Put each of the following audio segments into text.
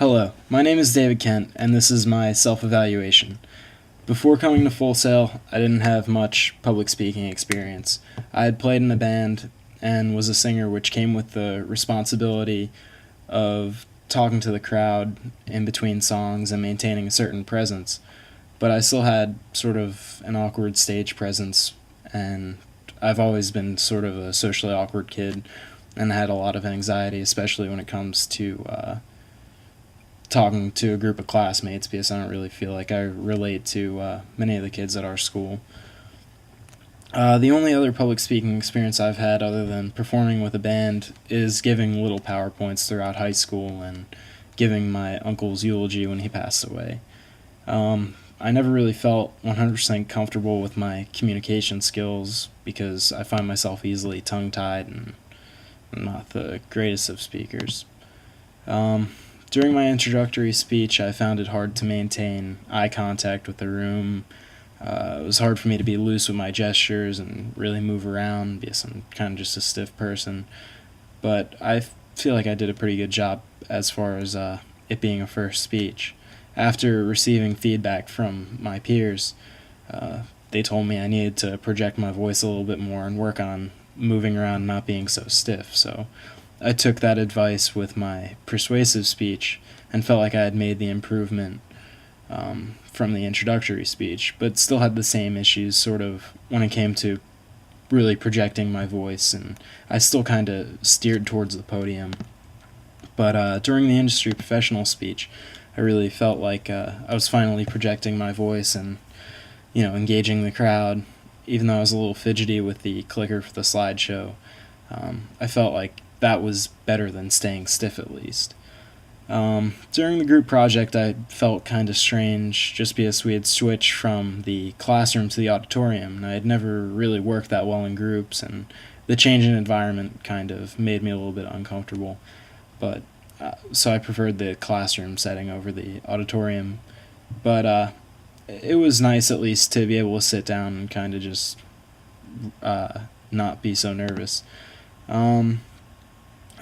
Hello, my name is David Kent, and this is my self-evaluation. Before coming to Full Sail, I didn't have much public speaking experience. I had played in a band and was a singer, which came with the responsibility of talking to the crowd in between songs and maintaining a certain presence. But I still had sort of an awkward stage presence, and I've always been sort of a socially awkward kid and had a lot of anxiety, especially when it comes to talking to a group of classmates, because I don't really feel like I relate to many of the kids at our school. The only other public speaking experience I've had other than performing with a band is giving little PowerPoints throughout high school and giving my uncle's eulogy when he passed away. I never really felt 100% comfortable with my communication skills because I find myself easily tongue-tied and I'm not the greatest of speakers. During my introductory speech, I found it hard to maintain eye contact with the room. It was hard for me to be loose with my gestures and really move around because I'm kind of just a stiff person. But I feel like I did a pretty good job as far as it being a first speech. After receiving feedback from my peers, they told me I needed to project my voice a little bit more and work on moving around and not being so stiff. So I took that advice with my persuasive speech and felt like I had made the improvement from the introductory speech, but still had the same issues sort of when it came to really projecting my voice, and I still kind of steered towards the podium. But during the industry professional speech, I really felt like I was finally projecting my voice and, engaging the crowd. Even though I was a little fidgety with the clicker for the slideshow, I felt like that was better than staying stiff at least. During the group project, I felt kind of strange just because we had switched from the classroom to the auditorium, and I had never really worked that well in groups, and the change in environment kind of made me a little bit uncomfortable. But so I preferred the classroom setting over the auditorium. But it was nice at least to be able to sit down and kind of just not be so nervous.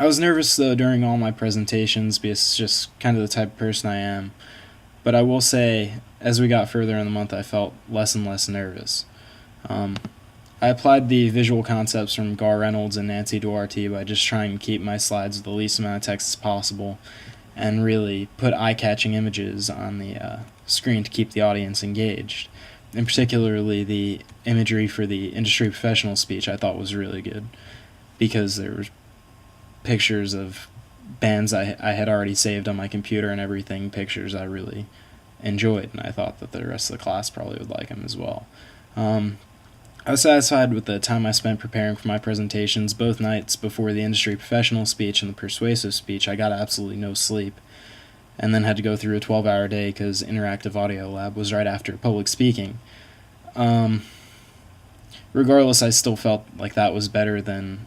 I was nervous, though, during all my presentations because it's just kind of the type of person I am. But I will say, as we got further in the month, I felt less and less nervous. I applied the visual concepts from Gar Reynolds and Nancy Duarte by just trying to keep my slides with the least amount of text as possible and really put eye-catching images on the screen to keep the audience engaged. And particularly the imagery for the industry professional speech I thought was really good because there were pictures of bands I had already saved on my computer and everything, pictures I really enjoyed, and I thought that the rest of the class probably would like them as well. I was satisfied with the time I spent preparing for my presentations. Both nights before the industry professional speech and the persuasive speech, I got absolutely no sleep, and then had to go through a 12-hour day because interactive audio lab was right after public speaking. Regardless, I still felt like that was better than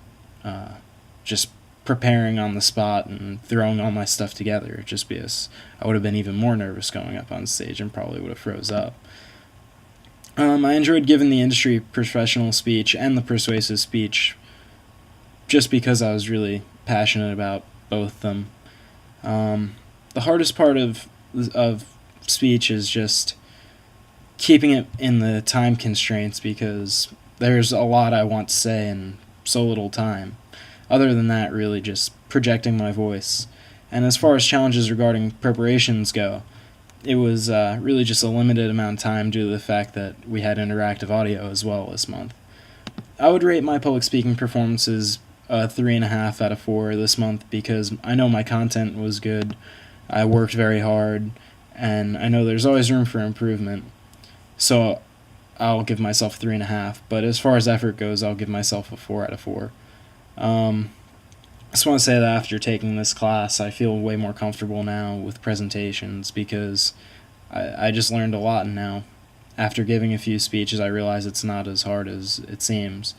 just preparing on the spot and throwing all my stuff together, just because I would have been even more nervous going up on stage and probably would have froze up. I enjoyed giving the industry professional speech and the persuasive speech just because I was really passionate about both of them. The hardest part of speech is just keeping it in the time constraints because there's a lot I want to say in so little time. Other than that, really just projecting my voice. And as far as challenges regarding preparations go, it was really just a limited amount of time due to the fact that we had interactive audio as well this month. I would rate my public speaking performances 3.5 out of 4 this month because I know my content was good, I worked very hard, and I know there's always room for improvement. So I'll give myself 3.5, but as far as effort goes, I'll give myself a 4 out of 4. I just want to say that after taking this class, I feel way more comfortable now with presentations because I just learned a lot now. After giving a few speeches, I realize it's not as hard as it seems.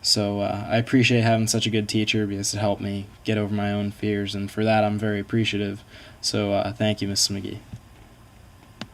So I appreciate having such a good teacher because it helped me get over my own fears, and for that I'm very appreciative. So thank you, Mrs. McGee.